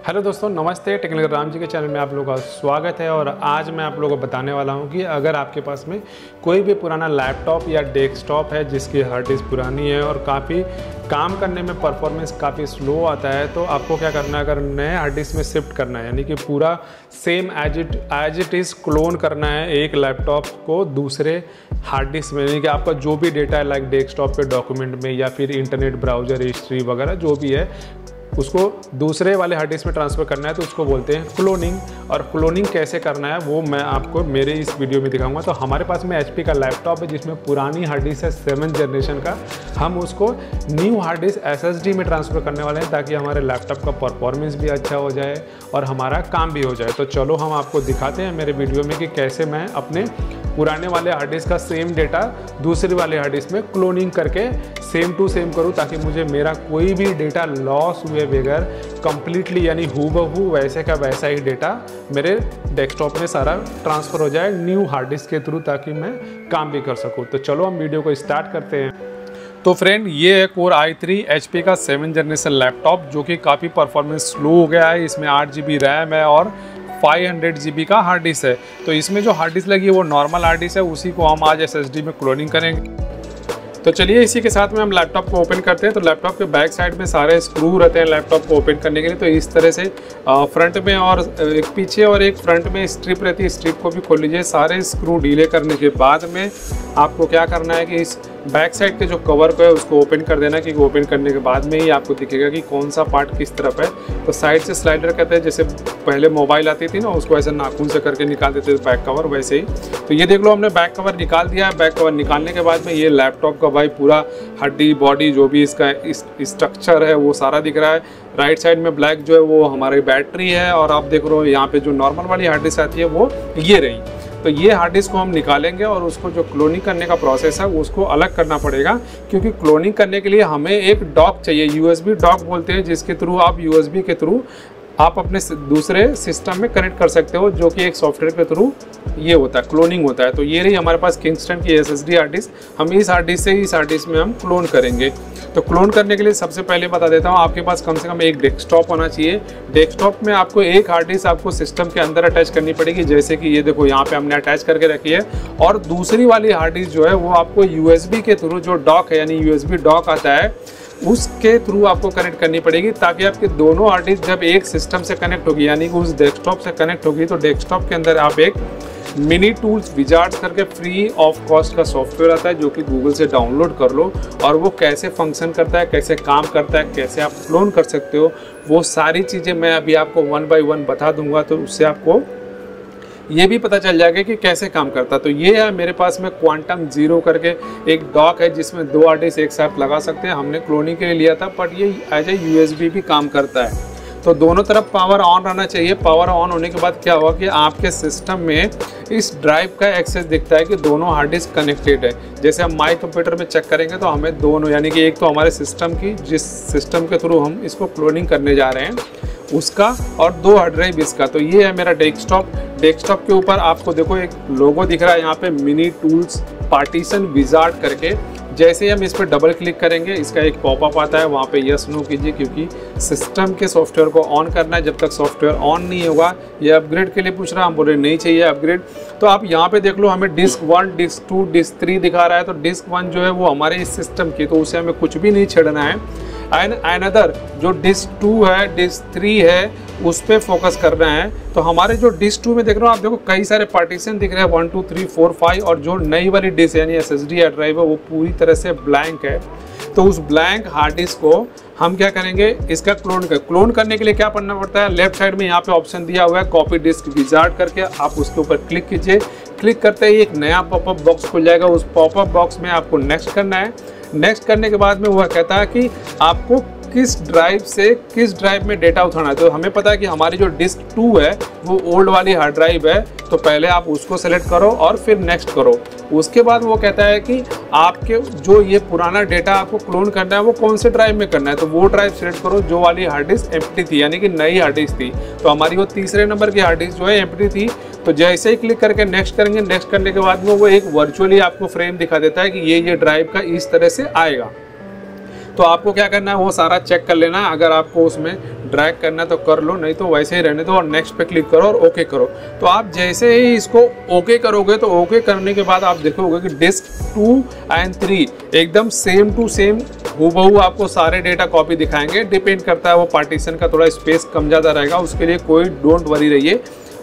Hello दोस्तों, नमस्ते। Technical Ram ji के चैनल में आप लोगों का स्वागत है। और आज मैं आप लोगों को बताने वाला हूं कि अगर आपके पास में कोई भी पुराना लैपटॉप या डेस्कटॉप है जिसकी हार्ड डिस्क पुरानी है और काफ़ी काम करने में परफॉर्मेंस काफ़ी स्लो आता है, तो आपको क्या करना है, अगर नए हार्ड डिस्क में शिफ्ट करना है, यानी कि पूरा same as it is clone करना है एक लैपटॉप को दूसरे हार्ड डिस्क में, यानी कि आपका जो भी डेटा है लाइक डेस्कटॉप पे डॉक्यूमेंट में या फिर इंटरनेट ब्राउज़र हिस्ट्री वगैरह जो भी है उसको दूसरे वाले हार्ड डिस्क में ट्रांसफ़र करना है, तो उसको बोलते हैं क्लोनिंग। और क्लोनिंग कैसे करना है वो मैं आपको मेरे इस वीडियो में दिखाऊंगा। तो हमारे पास में HP का लैपटॉप है जिसमें पुरानी हार्ड डिस्क है 7th जनरेशन का। हम उसको न्यू हार्ड डिस्क SSD में ट्रांसफ़र करने वाले हैं ताकि हमारे लैपटॉप का परफॉर्मेंस भी अच्छा हो जाए और हमारा काम भी हो जाए। तो चलो हम आपको दिखाते हैं मेरे वीडियो में कि कैसे मैं अपने पुराने वाले हार्ड डिस्क का सेम डेटा दूसरे वाले हार्ड डिस्क में क्लोनिंग करके सेम टू सेम करूं, ताकि मुझे मेरा कोई भी डेटा लॉस हुए बगैर कंप्लीटली यानी हूबहू वैसे का वैसा ही डेटा मेरे डेस्कटॉप में सारा ट्रांसफ़र हो जाए न्यू हार्ड डिस्क के थ्रू, ताकि मैं काम भी कर सकूं। तो चलो हम वीडियो को स्टार्ट करते हैं। तो फ्रेंड, ये है Core i3 HP का 7th जनरेशन लैपटॉप जो कि काफ़ी परफॉर्मेंस स्लो हो गया है। इसमें 8 GB रैम है और 500 GB का हार्ड डिस्क है। तो इसमें जो हार्ड डिस्क लगी है वो नॉर्मल हार्ड डिस्क है, उसी को हम आज SSD में क्लोनिंग करेंगे। तो चलिए इसी के साथ में हम लैपटॉप को ओपन करते हैं। तो लैपटॉप के बैक साइड में सारे स्क्रू रहते हैं लैपटॉप को ओपन करने के लिए। तो इस तरह से फ्रंट में और एक पीछे और एक फ्रंट में स्ट्रिप रहती है, स्ट्रिप को भी खोल लीजिए। सारे स्क्रू ढीले करने के बाद में आपको क्या करना है कि इस बैक साइड के जो कवर को है उसको ओपन कर देना, क्योंकि ओपन करने के बाद में ही आपको दिखेगा कि कौन सा पार्ट किस तरफ है। तो साइड से स्लाइडर कहते हैं, जैसे पहले मोबाइल आती थी ना उसको ऐसे नाखून से करके निकाल देते थे बैक कवर, वैसे ही। तो ये देख लो हमने बैक कवर निकाल दिया है। बैक कवर निकालने के बाद में ये लैपटॉप का भाई पूरा हड्डी बॉडी जो भी इसका स्ट्रक्चर है वो सारा दिख रहा है। राइट साइड में ब्लैक जो है वो हमारी बैटरी है, और आप देख रहे हो यहाँ पे जो नॉर्मल वाली हार्ड डिस्क आती है वो ये रही। तो ये हार्ड डिस्क को हम निकालेंगे और उसको जो क्लोनिंग करने का प्रोसेस है उसको अलग करना पड़ेगा, क्योंकि क्लोनिंग करने के लिए हमें एक डॉक चाहिए, USB डॉक बोलते हैं, जिसके थ्रू आप USB के थ्रू आप अपने दूसरे सिस्टम में कनेक्ट कर सकते हो, जो कि एक सॉफ्टवेयर के थ्रू ये होता है, क्लोनिंग होता है। तो ये रही हमारे पास किंगस्टन की SSD हार्ड डिस्क। हम इस हार्ड डिस्क से इस हार्ड डिस्क में हम क्लोन करेंगे। तो क्लोन करने के लिए सबसे पहले बता देता हूँ, आपके पास कम से कम एक डेस्कटॉप होना चाहिए। डेस्कटॉप में आपको एक हार्ड डिस्क आपको सिस्टम के अंदर अटैच करनी पड़ेगी, जैसे कि ये देखो यहाँ पे हमने अटैच करके रखी है। और दूसरी वाली हार्ड डिस्क जो है वो आपको USB के थ्रू, जो डॉक है यानी USB डॉक आता है उसके थ्रू आपको कनेक्ट करनी पड़ेगी, ताकि आपके दोनों हार्ड डिस्क जब एक सिस्टम से कनेक्ट होगी यानी कि उस डेस्कटॉप से कनेक्ट होगी, तो डेस्कटॉप के अंदर आप एक मिनी टूल्स विजार्ड्स करके फ्री ऑफ कॉस्ट का सॉफ्टवेयर आता है, जो कि गूगल से डाउनलोड कर लो। और वो कैसे फंक्शन करता है, कैसे काम करता है, कैसे आप क्लोन कर सकते हो, वो सारी चीज़ें मैं अभी आपको 1 by 1 बता दूंगा। तो उससे आपको ये भी पता चल जाएगा कि कैसे काम करता है। तो ये है मेरे पास में क्वांटम जीरो करके एक डॉक है, जिसमें 2 हार्ड डिस्क एक साथ लगा सकते हैं। हमने क्लोनिंग के लिए लिया था, बट ये एज ए USB भी काम करता है। तो दोनों तरफ पावर ऑन रहना चाहिए। पावर ऑन होने के बाद क्या होगा कि आपके सिस्टम में इस ड्राइव का एक्सेस दिखता है कि दोनों हार्ड डिस्क कनेक्टेड है। जैसे हम माई कंप्यूटर में चेक करेंगे तो हमें दोनों, यानी कि एक तो हमारे सिस्टम की, जिस सिस्टम के थ्रू हम इसको क्लोनिंग करने जा रहे हैं उसका, और 2 हार्ड ड्राइव इसका। तो ये है मेरा डेस्कटॉप। डेस्कटॉप के ऊपर आपको देखो एक लोगो दिख रहा है यहाँ पे, मिनी टूल्स पार्टीशन विजार्ड करके। जैसे हम इस पर डबल क्लिक करेंगे इसका एक पॉपअप आता है, वहाँ पे यस नो कीजिए, क्योंकि सिस्टम के सॉफ्टवेयर को ऑन करना है। जब तक सॉफ्टवेयर ऑन नहीं होगा, ये अपग्रेड के लिए पूछ रहा है, हम बोल रहे नहीं चाहिए अपग्रेड। तो आप यहाँ पे देख लो हमें डिस्क 1, डिस्क 2, डिस्क 3 दिखा रहा है। तो डिस्क 1 जो है वो हमारे इस सिस्टम की, तो उसे हमें कुछ भी नहीं छेड़ना है। एंड अनदर जो डिस्क 2 है, डिस्क 3 है, उस पर फोकस करना है। तो हमारे जो डिस्क 2 में देख रहे हो आप, देखो कई सारे पार्टीशन दिख रहे हैं, 1 2 3 4 5, और जो नई वाली डिस्क यानी SSD हार्ड ड्राइव है वो पूरी तरह से ब्लैंक है। तो उस ब्लैंक हार्ड डिस्क को हम क्या करेंगे, इसका क्लोन करने के लिए क्या करना पड़ता है, लेफ्ट साइड में यहाँ पे ऑप्शन दिया हुआ है कॉपी डिस्क विजार्ड करके, आप उसके ऊपर क्लिक कीजिए। क्लिक करते ही एक नया पॉपअप बॉक्स खुल जाएगा। उस पॉपअप बॉक्स में आपको नेक्स्ट करना है। नेक्स्ट करने के बाद में वह कहता है कि आपको किस ड्राइव से किस ड्राइव में डेटा उठाना है। तो हमें पता है कि हमारी जो डिस्क 2 है वो ओल्ड वाली हार्ड ड्राइव है, तो पहले आप उसको सेलेक्ट करो और फिर नेक्स्ट करो। उसके बाद वो कहता है कि आपके जो ये पुराना डेटा आपको क्लोन करना है वो कौन से ड्राइव में करना है, तो वो ड्राइव सेलेक्ट करो जो वाली हार्ड डिस्क एम्प्टी थी, यानी कि नई हार्ड डिस्क थी। तो हमारी वो तीसरे नंबर की हार्ड डिस्क जो है एम्प्टी थी। तो जैसे ही क्लिक करके नेक्स्ट करेंगे, नेक्स्ट करने के बाद में वो एक वर्चुअली आपको फ्रेम दिखा देता है कि ये ड्राइव का इस तरह से आएगा। तो आपको क्या करना है, वो सारा चेक कर लेना। अगर आपको उसमें ड्रैग करना है तो कर लो, नहीं तो वैसे ही रहने दो और नेक्स्ट पे क्लिक करो और ओके करो। तो आप जैसे ही इसको ओके करोगे तो ओके करने के बाद आप देखोगे कि डिस्क 2 और 3 एकदम सेम टू सेम हूबहू आपको सारे डेटा कॉपी दिखाएंगे। डिपेंड करता है वो पार्टीशन का थोड़ा स्पेस कम ज़्यादा रहेगा, उसके लिए कोई डोंट वरी रहिए,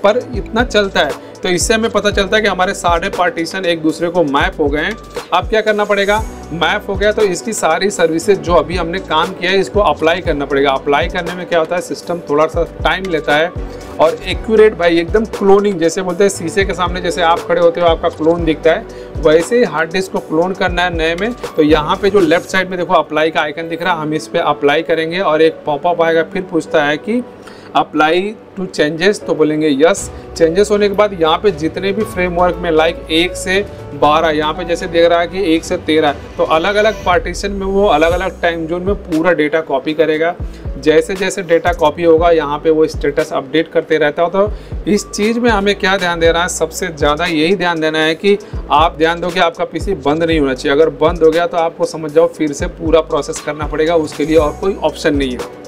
पर इतना चलता है। तो इससे हमें पता चलता है कि हमारे सारे पार्टीशन एक दूसरे को मैप हो गए हैं। अब क्या करना पड़ेगा, मैप हो गया तो इसकी सारी सर्विसेज जो अभी हमने काम किया है इसको अप्लाई करना पड़ेगा। अप्लाई करने में क्या होता है, सिस्टम थोड़ा सा टाइम लेता है और एक्यूरेट भाई एकदम क्लोनिंग, जैसे बोलते हैं शीशे के सामने जैसे आप खड़े होते हो आपका क्लोन दिखता है, वैसे ही हार्ड डिस्क को क्लोन करना है नए में। तो यहाँ पे जो लेफ्ट साइड में देखो अप्लाई का आइकन दिख रहा है, हम इस पर अप्लाई करेंगे और एक पॉपअप आएगा, फिर पूछता है कि अप्लाई टू चेंजेस, तो बोलेंगे यस। चेंजेस होने के बाद यहाँ पे जितने भी फ्रेमवर्क में लाइक 1 से 12, यहाँ पे जैसे देख रहा है कि 1 से 13, तो अलग अलग पार्टीशन में वो अलग अलग टाइम जोन में पूरा डेटा कॉपी करेगा। जैसे जैसे डेटा कॉपी होगा यहाँ पे वो स्टेटस अपडेट करते रहता है। तो इस चीज़ में हमें क्या ध्यान देना है, सबसे ज़्यादा यही ध्यान देना है कि आप ध्यान दो कि आपका पीसी बंद नहीं होना चाहिए। अगर बंद हो गया तो आपको समझ जाओ फिर से पूरा प्रोसेस करना पड़ेगा, उसके लिए और कोई ऑप्शन नहीं है।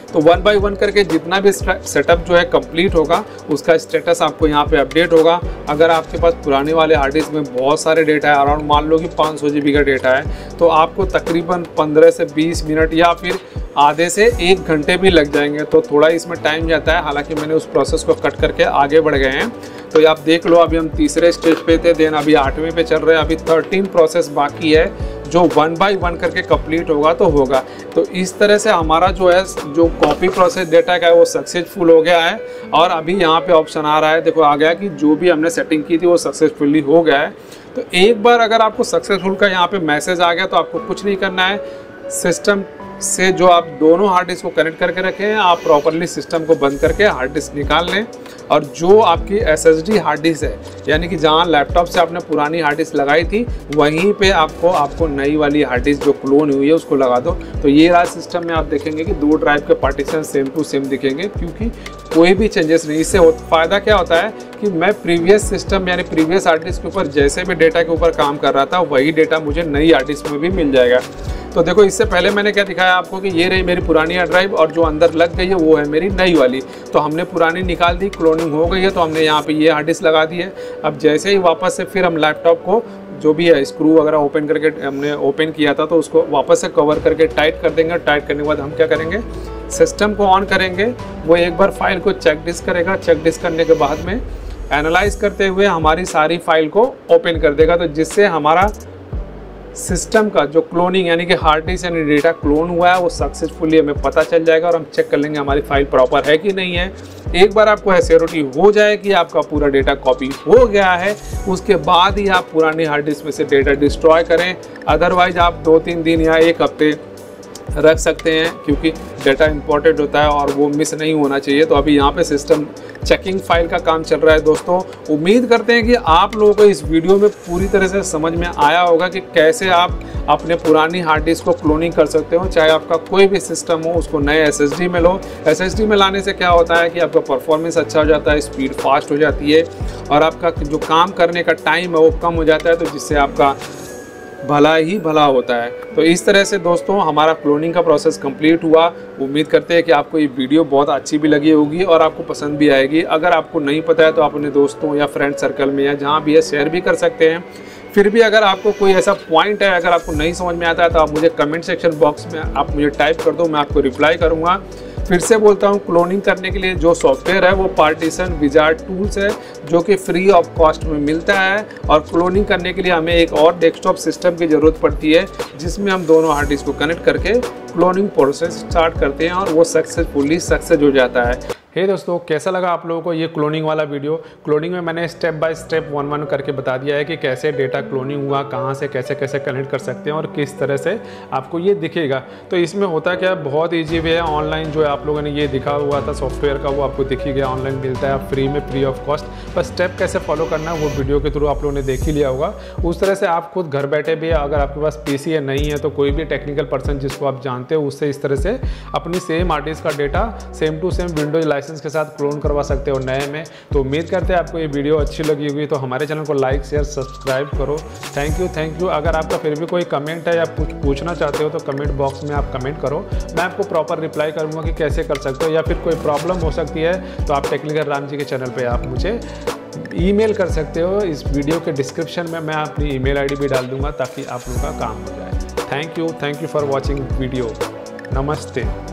तो 1 बाय 1 करके जितना भी सेटअप जो है कंप्लीट होगा उसका स्टेटस आपको यहाँ पे अपडेट होगा। अगर आपके पास पुराने वाले हार्ड डिस्क में बहुत सारे डेटा है, अराउंड मान लो कि 500 GB का डेटा है, तो आपको तकरीबन 15 से 20 मिनट या फिर आधे से 1 घंटे भी लग जाएंगे। तो थोड़ा इसमें टाइम जाता है, हालांकि मैंने उस प्रोसेस को कट करके आगे बढ़ गए हैं। तो आप देख लो अभी हम तीसरे स्टेज पे थे, देन अभी 8वें पे चल रहे हैं, अभी 13 प्रोसेस बाकी है जो 1 बाय 1 करके कंप्लीट होगा तो होगा। तो इस तरह से हमारा जो है जो कॉपी प्रोसेस डेटा का है वो सक्सेसफुल हो गया है। और अभी यहाँ पे ऑप्शन आ रहा है, देखो आ गया कि जो भी हमने सेटिंग की थी वो सक्सेसफुली हो गया है। तो एक बार अगर आपको सक्सेसफुल का यहाँ पे मैसेज आ गया तो आपको कुछ नहीं करना है, सिस्टम से जो आप दोनों हार्ड डिस्क को कनेक्ट करके रखे हैं आप प्रॉपरली सिस्टम को बंद करके हार्ड डिस्क निकाल लें। और जो आपकी SSD हार्ड डिस्क है, यानी कि जहां लैपटॉप से आपने पुरानी हार्ड डिस्क लगाई थी वहीं पे आपको नई वाली हार्ड डिस्क जो क्लोन हुई है उसको लगा दो। तो ये रहा सिस्टम में, आप देखेंगे कि 2 ड्राइव के पार्टीशन सेम टू सेम दिखेंगे, क्योंकि कोई भी चेंजेस नहीं। इससे फ़ायदा क्या होता है कि मैं प्रीवियस सिस्टम यानी प्रीवियस हार्ड डिस्क के ऊपर जैसे भी डेटा के ऊपर काम कर रहा था वही डेटा मुझे नई हार्ड डिस्क में भी मिल जाएगा। तो देखो इससे पहले मैंने क्या दिखाया आपको कि ये रही मेरी पुरानी हार्ड ड्राइव और जो अंदर लग गई है वो है मेरी नई वाली। तो हमने पुरानी निकाल दी, क्लोनिंग हो गई है, तो हमने यहाँ पे ये हार्ड डिस्क लगा दी है। अब जैसे ही वापस से फिर हम लैपटॉप को जो भी है स्क्रू वगैरह ओपन करके हमने ओपन किया था तो उसको वापस से कवर करके टाइट कर देंगे। टाइट करने के बाद हम क्या करेंगे, सिस्टम को ऑन करेंगे, वो एक बार फाइल को चेक डिस्क करेगा। चेक डिस्क करने के बाद में एनालाइज करते हुए हमारी सारी फाइल को ओपन कर देगा। तो जिससे हमारा सिस्टम का जो क्लोनिंग यानी कि हार्ड डिस्क यानी डेटा क्लोन हुआ है वो सक्सेसफुली हमें पता चल जाएगा और हम चेक कर लेंगे हमारी फाइल प्रॉपर है कि नहीं है। एक बार आपको एश्योरिटी हो जाए कि आपका पूरा डेटा कॉपी हो गया है, उसके बाद ही आप पुरानी हार्ड डिस्क में से डेटा डिस्ट्रॉय करें। अदरवाइज आप 2-3 दिन या 1 हफ्ते रख सकते हैं, क्योंकि डेटा इंपॉर्टेंट होता है और वो मिस नहीं होना चाहिए। तो अभी यहाँ पे सिस्टम चेकिंग फाइल का काम चल रहा है। दोस्तों उम्मीद करते हैं कि आप लोगों को इस वीडियो में पूरी तरह से समझ में आया होगा कि कैसे आप अपने पुरानी हार्ड डिस्क को क्लोनिंग कर सकते हो। चाहे आपका कोई भी सिस्टम हो उसको नए SSD में लो। SSD में लाने से क्या होता है कि आपका परफॉर्मेंस अच्छा हो जाता है, स्पीड फास्ट हो जाती है और आपका जो काम करने का टाइम है वो कम हो जाता है, तो जिससे आपका भला ही भला होता है। तो इस तरह से दोस्तों हमारा क्लोनिंग का प्रोसेस कंप्लीट हुआ। उम्मीद करते हैं कि आपको ये वीडियो बहुत अच्छी भी लगी होगी और आपको पसंद भी आएगी। अगर आपको नहीं पता है तो आप अपने दोस्तों या फ्रेंड सर्कल में या जहाँ भी है शेयर भी कर सकते हैं। फिर भी अगर आपको कोई ऐसा पॉइंट है, अगर आपको नहीं समझ में आता है तो आप मुझे कमेंट सेक्शन बॉक्स में आप मुझे टाइप कर दो, मैं आपको रिप्लाई करूँगा। फिर से बोलता हूँ, क्लोनिंग करने के लिए जो सॉफ्टवेयर है वो पार्टीशन विजार्ड टूल्स है, जो कि फ्री ऑफ कॉस्ट में मिलता है। और क्लोनिंग करने के लिए हमें एक और डेस्कटॉप सिस्टम की ज़रूरत पड़ती है, जिसमें हम दोनों हार्ड डिस्क को कनेक्ट करके क्लोनिंग प्रोसेस स्टार्ट करते हैं और वो सक्सेसफुली सक्सेस हो जाता है। हे दोस्तों, कैसा लगा आप लोगों को ये क्लोनिंग वाला वीडियो? क्लोनिंग में मैंने स्टेप बाय स्टेप 1-1 करके बता दिया है कि कैसे डेटा क्लोनिंग हुआ, कहाँ से कैसे कैसे कनेक्ट कर सकते हैं और किस तरह से आपको ये दिखेगा। तो इसमें होता क्या है, बहुत ईजी वे है। ऑनलाइन जो है आप लोगों ने ये दिखा हुआ था सॉफ्टवेयर का, वो आपको दिख ही गया, ऑनलाइन मिलता है फ्री में, फ्री ऑफ कॉस्ट। बस स्टेप कैसे फॉलो करना है वो वीडियो के थ्रू आप लोगों ने देख ही लिया होगा। उस तरह से आप खुद घर बैठे भी, अगर आपके पास PC है नहीं है तो कोई भी टेक्निकल पर्सन जिसको आप जानते हो उससे इस तरह से अपनी सेम हार्ड डिस्क का data same to same Windows license के साथ क्लोन करवा सकते हो नए में। तो उम्मीद करते हैं आपको ये वीडियो अच्छी लगी होगी, तो हमारे चैनल को लाइक शेयर सब्सक्राइब करो। Thank you. अगर आपका फिर भी कोई कमेंट है या कुछ पूछना चाहते हो तो कमेंट बॉक्स में आप कमेंट करो, मैं आपको प्रॉपर रिप्लाई करूँगा कि कैसे कर सकते हो, या फिर कोई प्रॉब्लम हो सकती है तो आप टेक्निकल राम जी के चैनल पर आप मुझे ईमेल कर सकते हो। इस वीडियो के डिस्क्रिप्शन में मैं अपनी ईमेल आईडी भी डाल दूंगा ताकि आप लोगों का काम हो जाए। Thank you for watching video. नमस्ते।